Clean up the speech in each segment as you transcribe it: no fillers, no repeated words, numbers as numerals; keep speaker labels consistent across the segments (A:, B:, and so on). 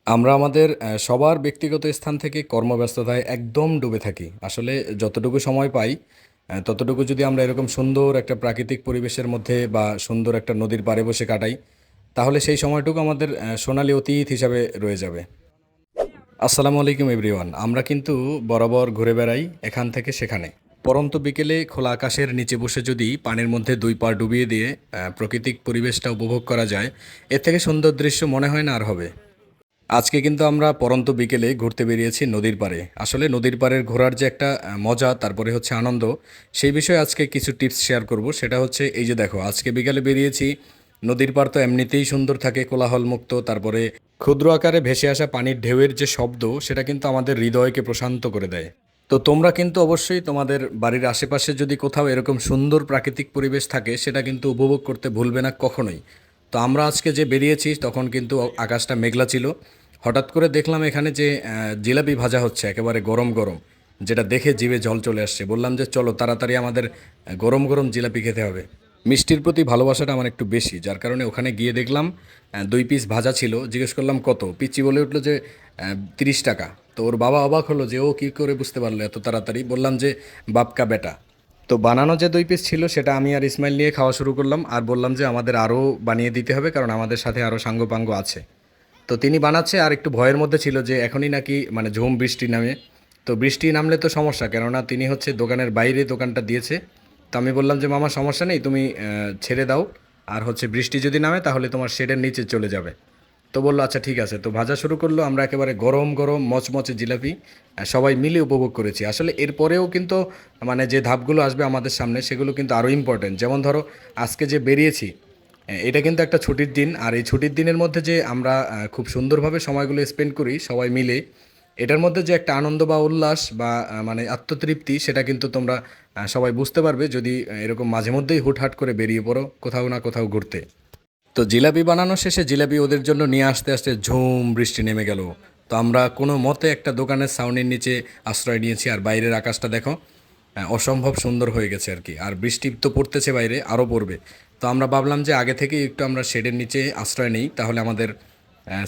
A: আমরা আমাদের সবার ব্যক্তিগত স্থান থেকে কর্মব্যস্ততায় একদম ডুবে থাকি। আসলে যতটুকু সময় পাই, ততটুকু যদি আমরা এরকম সুন্দর একটা প্রাকৃতিক পরিবেশের মধ্যে বা সুন্দর একটা নদীর পাড়ে বসে কাটাই, তাহলে সেই সময়টুকু আমাদের সোনালি অতীত হিসাবে রয়ে যাবে। আসসালামু আলাইকুম এভরিওয়ান। আমরা কিন্তু বরাবর ঘুরে বেড়াই এখান থেকে সেখানে। পরন্ত বিকেলে খোলা আকাশের নিচে বসে যদি পানির মধ্যে দুই পা ডুবিয়ে দিয়ে প্রাকৃতিক পরিবেশটা উপভোগ করা যায়, এর থেকে সুন্দর দৃশ্য মনে হয় না আর হবে। আজকে কিন্তু আমরা পরন্ত বিকেলে ঘুরতে বেরিয়েছি নদীর পাড়ে। আসলে নদীর পাড়ের ঘোরার যে একটা মজা, তারপরে হচ্ছে আনন্দ, সেই বিষয়ে আজকে কিছু টিপস শেয়ার করব। সেটা হচ্ছে এই যে দেখো, আজকে বিকেলে বেরিয়েছি। নদীর পাড় তো এমনিতেই সুন্দর থাকে, কোলাহলমুক্ত। তারপরে ক্ষুদ্র আকারে ভেসে আসা পানির ঢেউয়ের যে শব্দ, সেটা কিন্তু আমাদের হৃদয়কে প্রশান্ত করে দেয়। তো তোমরা কিন্তু অবশ্যই তোমাদের বাড়ির আশেপাশে যদি কোথাও এরকম সুন্দর প্রাকৃতিক পরিবেশ থাকে, সেটা কিন্তু উপভোগ করতে ভুলবে না কখনোই। তো আমরা আজকে যে বেরিয়েছি তখন কিন্তু আকাশটা মেঘলা ছিল। হঠাৎ করে দেখলাম এখানে যে জিলাপি ভাজা হচ্ছে একেবারে গরম গরম, যেটা দেখে জিভে জল চলে আসছে। বললাম যে চলো তাড়াতাড়ি আমাদের গরম গরম জিলাপি খেতে হবে। মিষ্টির প্রতি ভালোবাসাটা আমার একটু বেশি, যার কারণে ওখানে গিয়ে দেখলাম 2 পিস ভাজা ছিল। জিজ্ঞেস করলাম কত, পিচ্চি বলে উঠলো যে 30 টাকা। তো ওর বাবা অবাক হলো যে ও কী করে বুঝতে পারলো এত তাড়াতাড়ি। বললাম যে বাপকা বেটা। তো বানানো যে 2 পিস ছিল সেটা আমি আর ইসমাইল নিয়ে খাওয়া শুরু করলাম, আর বললাম যে আমাদের আরও বানিয়ে দিতে হবে, কারণ আমাদের সাথে আরও সাঙ্গপাঙ্গ আছে। তো তিনি বানাচ্ছে, আর একটু ভয়ের মধ্যে ছিল যে এখনই নাকি মানে ঝুম বৃষ্টি নামে। তো বৃষ্টি নামলে তো সমস্যা, কেননা তিনি হচ্ছে দোকানের বাইরে দোকানটা দিয়েছে। তো আমি বললাম যে মামা সমস্যা নেই, তুমি ছেড়ে দাও, আর হচ্ছে বৃষ্টি যদি নামে তাহলে তোমার শেডের নিচে চলে যাবে। তো বললো আচ্ছা ঠিক আছে। তো ভাজা শুরু করলো, আমরা একেবারে গরম গরম মচমচে জিলাপি সবাই মিলে উপভোগ করেছি। আসলে এরপরেও কিন্তু মানে যে ধাপগুলো আসবে আমাদের সামনে, সেগুলো কিন্তু আরও ইম্পর্টেন্ট। যেমন ধরো, আজকে যে বেরিয়েছি, এটা কিন্তু একটা ছুটির দিন, আর এই ছুটির দিনের মধ্যে যে আমরা খুব সুন্দরভাবে সময়গুলো স্পেন্ড করি সবাই মিলে, এটার মধ্যে যে একটা আনন্দ বা উল্লাস বা মানে আত্মতৃপ্তি, সেটা কিন্তু তোমরা সবাই বুঝতে পারবে যদি এরকম মাঝে মধ্যেই হুটহাট করে বেরিয়ে পড়ো কোথাও না কোথাও ঘুরতে। তো জিলাপি বানানো শেষে জিলাপি ওদের জন্য নিয়ে আসতে আসতে ঝুম বৃষ্টি নেমে গেল। তো আমরা কোনো মতে একটা দোকানের ছাউনির নিচে আশ্রয় নিয়েছি, আর বাইরের আকাশটা দেখো, অসম্ভব সুন্দর হয়ে গেছে আর কি। আর বৃষ্টি তো পড়তেছে বাইরে, আরও পড়বে। তো আমরা ভাবলাম যে আগে থেকেই একটু আমরা শেডের নিচে আশ্রয় নেই, তাহলে আমাদের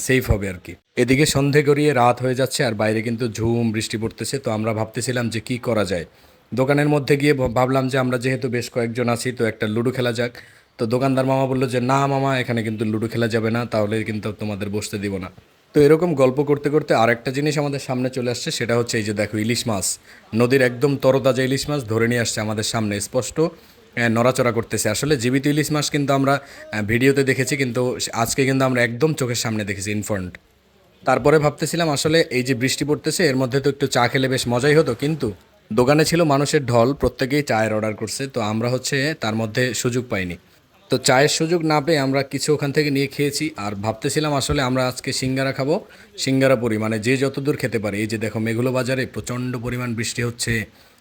A: সেফ হবে আর কি। এদিকে সন্ধে গড়িয়ে রাত হয়ে যাচ্ছে, আর বাইরে কিন্তু ঝুম বৃষ্টি পড়তেছে। তো আমরা ভাবতেছিলাম যে কি করা যায়। দোকানের মধ্যে গিয়ে ভাবলাম যে আমরা যেহেতু বেশ কয়েকজন আছি, তো একটা লুডো খেলা যাক। তো দোকানদার মামা বললো যে না মামা, এখানে কিন্তু লুডো খেলা যাবে না, তাহলে কিন্তু তোমাদের বসতে দিব না। তো এরকম গল্প করতে করতে আরেকটা জিনিস আমাদের সামনে চলে আসছে, সেটা হচ্ছে এই যে দেখো, ইলিশ মাছ। নদীর একদম তরতাজা ইলিশ মাছ ধরে নিয়ে আসছে আমাদের সামনে, স্পষ্ট নড়াচড়া করতেছে। আসলে জীবিত ইলিশ মাছ কিন্তু আমরা ভিডিওতে দেখেছি, কিন্তু আজকে কিন্তু আমরা একদম চোখের সামনে দেখেছি, ইনফ্রন্ট। তারপরে ভাবতেছিলাম আসলে এই যে বৃষ্টি পড়তেছে, এর মধ্যে তো একটু চা খেলে বেশ মজাই হতো, কিন্তু দোকানে ছিল মানুষের ঢল, প্রত্যেকেই চায়ের অর্ডার করছে। তো আমরা হচ্ছে তার মধ্যে সুযোগ পাইনি। তো চায়ের সুযোগ না পেয়ে আমরা কিছু ওখান থেকে নিয়ে খেয়েছি, আর ভাবতেছিলাম আসলে আমরা আজকে সিঙ্গারা খাবো। সিঙ্গারা পুরি মানে যে যতদূর খেতে পারে। এই যে দেখো, মেঘুলো বাজারে প্রচণ্ড পরিমাণ বৃষ্টি হচ্ছে,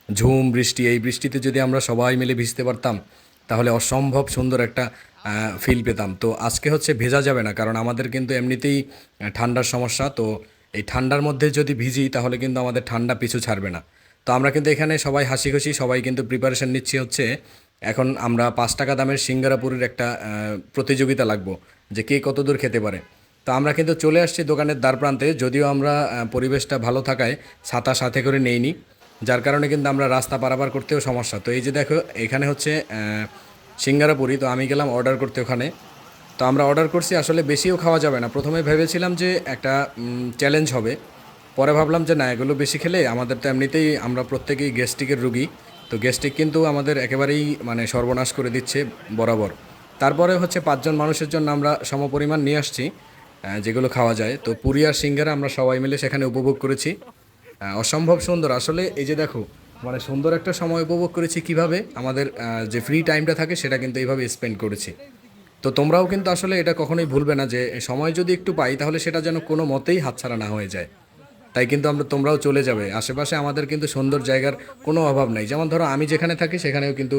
A: ঝুম বৃষ্টি। এই বৃষ্টিতে যদি আমরা সবাই মিলে ভিজতে পারতাম, তাহলে অসম্ভব সুন্দর একটা ফিল পেতাম। তো আজকে হচ্ছে ভেজা যাবে না, কারণ আমাদের কিন্তু এমনিতেই ঠান্ডার সমস্যা। তো এই ঠান্ডার মধ্যে যদি ভিজি, তাহলে কিন্তু আমাদের ঠান্ডা পিছু ছাড়বে না। তো আমরা কিন্তু এখানে সবাই হাসি খুশি, সবাই কিন্তু প্রিপারেশন নিচ্ছি হচ্ছে এখন আমরা 5 টাকা দামের সিঙ্গারাপুরের একটা প্রতিযোগিতা লাগবো, যে কে কত দূর খেতে পারে। তো আমরা কিন্তু চলে আসছি দোকানের দ্বার প্রান্তে, যদিও আমরা পরিবেশটা ভালো থাকায় ছাতা সাথে করে নেইনি, যার কারণে কিন্তু আমরা রাস্তা পারাপার করতেও সমস্যা। তো এই যে দেখো, এখানে হচ্ছে সিঙ্গারাপুরি। তো আমি গেলাম অর্ডার করতে ওখানে। তো আমরা অর্ডার করছি, আসলে বেশিও খাওয়া যাবে না। প্রথমে ভেবেছিলাম যে একটা চ্যালেঞ্জ হবে, পরে ভাবলাম যে না, এগুলো বেশি খেলে আমাদের তো এমনিতেই আমরা প্রত্যেকেই গ্যাস্ট্রিকের রুগী। তো গ্যাস্ট্রিক কিন্তু আমাদের একেবারেই মানে সর্বনাশ করে দিচ্ছে বরাবর। তারপরে হচ্ছে 5 জন মানুষের জন্য আমরা সমপরিমাণ নিয়ে আসছি যেগুলো খাওয়া যায়। তো পুরি আর সিঙ্গারা আমরা সবাই মিলে সেখানে উপভোগ করেছি। অসম্ভব সুন্দর আসলে। এই যে দেখো, মানে সুন্দর একটা সময় উপভোগ করেছি কিভাবে, আমাদের যে ফ্রি টাইমটা থাকে সেটা কিন্তু এইভাবে স্পেন্ড করেছি। তো তোমরাও কিন্তু আসলে এটা কখনোই ভুলবে না যে সময় যদি একটু পাই, তাহলে সেটা যেন কোনো মতেই হাতছাড়া না হয়ে যায়। তাই কিন্তু তোমরাও চলে যাবে আশেপাশে, আমাদের কিন্তু সুন্দর জায়গার কোনো অভাব নাই। যেমন ধরো আমি যেখানে থাকি সেখানেও কিন্তু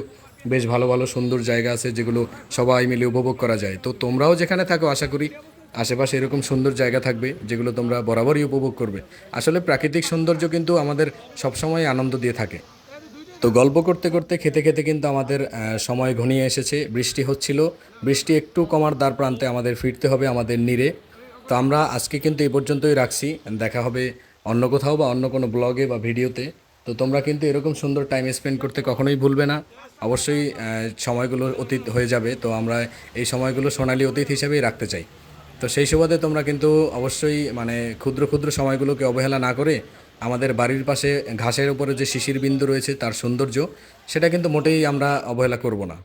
A: বেশ ভালো ভালো সুন্দর জায়গা আছে, যেগুলো সবাই মিলে উপভোগ করা যায়। তো তোমরাও যেখানে থাকো, আশা করি আশেপাশে এরকম সুন্দর জায়গা থাকবে যেগুলো তোমরা বরাবরই উপভোগ করবে। আসলে প্রাকৃতিক সৌন্দর্য কিন্তু আমাদের সবসময় আনন্দ দিয়ে থাকে। তো গল্প করতে করতে খেতে খেতে কিন্তু আমাদের সময় ঘনিয়ে এসেছে। বৃষ্টি হচ্ছিল, বৃষ্টি একটু কমার দ্বার প্রান্তে আমাদের ফিরতে হবে আমাদের নীড়ে। তো আমরা আজকে কিন্তু এই পর্যন্তই রাখছি। দেখা হবে অন্য কোথাও বা অন্য কোনো ব্লগে বা ভিডিওতে। তো তোমরা কিন্তু এরকম সুন্দর টাইম স্পেন্ড করতে কখনোই ভুলবে না। অবশ্যই সময়গুলো অতীত হয়ে যাবে, তো আমরা এই সময়গুলো সোনালি অতীত হিসেবেই রাখতে চাই। তো সেই সুবাদে তোমরা কিন্তু অবশ্যই মানে ক্ষুদ্র ক্ষুদ্র সময়গুলোকে অবহেলা না করে আমাদের বাড়ির পাশে ঘাসের উপরে যে শিশির বিন্দু রয়েছে তার সৌন্দর্য, সেটা কিন্তু মোটেই আমরা অবহেলা করব না।